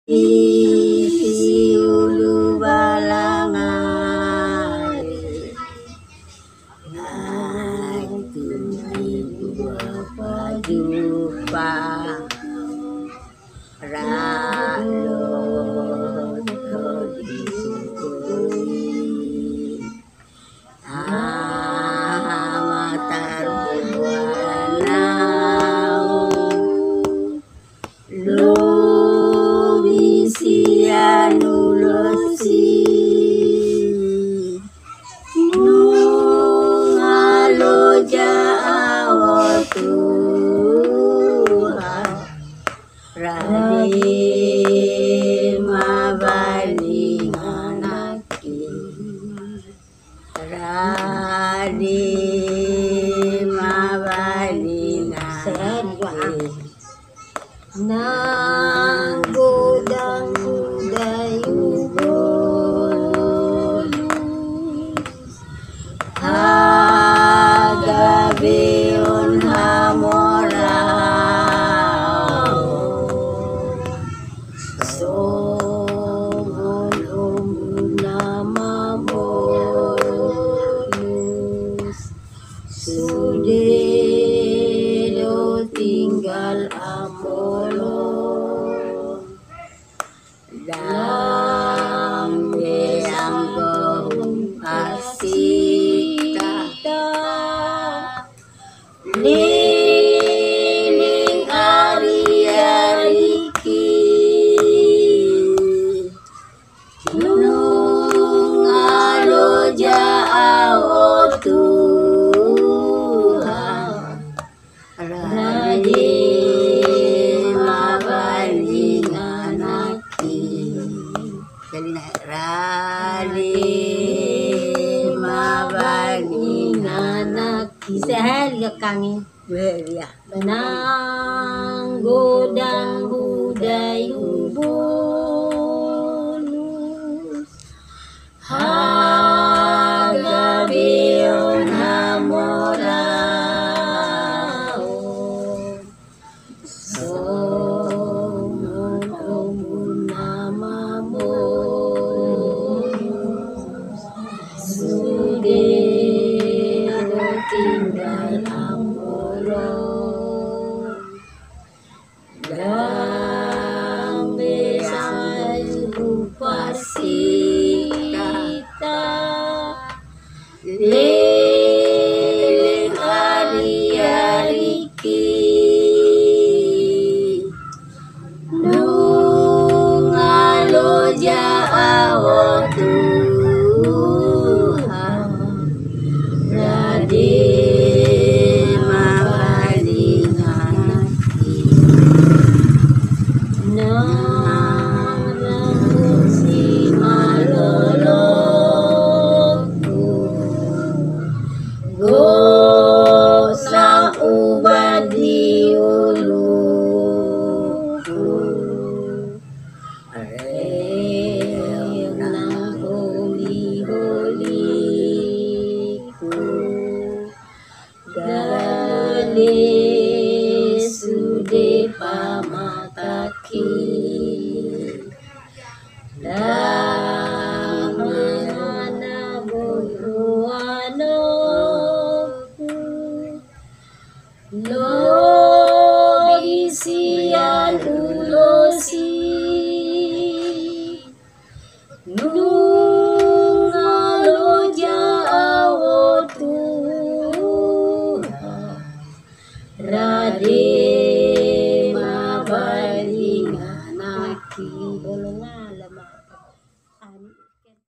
Isi ulu balangari aku ibu apa jumpa ralot kodisukui amatar buanau Sianulosi Nungnga loja Tuhan Rade mabali nganaki Rade mabali nganaki Nanggodang dayu bolus Hagabeon hamorao Songon ombuna mamolus Sudedo tinggal amolong Dambe angkong asita Liling ari-ariki Nungnga loja Tuhan Rade mabali nganaki Rade mabali nganaki Sehari kami beria Nanggodang budayu bolus Hagabeon hamorao Songon ombuna mamolus Sudedo tinggal amolong Dambe sayu pasita Leleng ari-ariki Nungnga loja Tuhan Rade mabali nganaki Nangsi malolokku Gosa ubad di uluku Areo nang holi-holiku Gale sude pamataki Damana buruanoku Lobi sian ulosi Nungnga loja Tuhan Rade mabali nganaki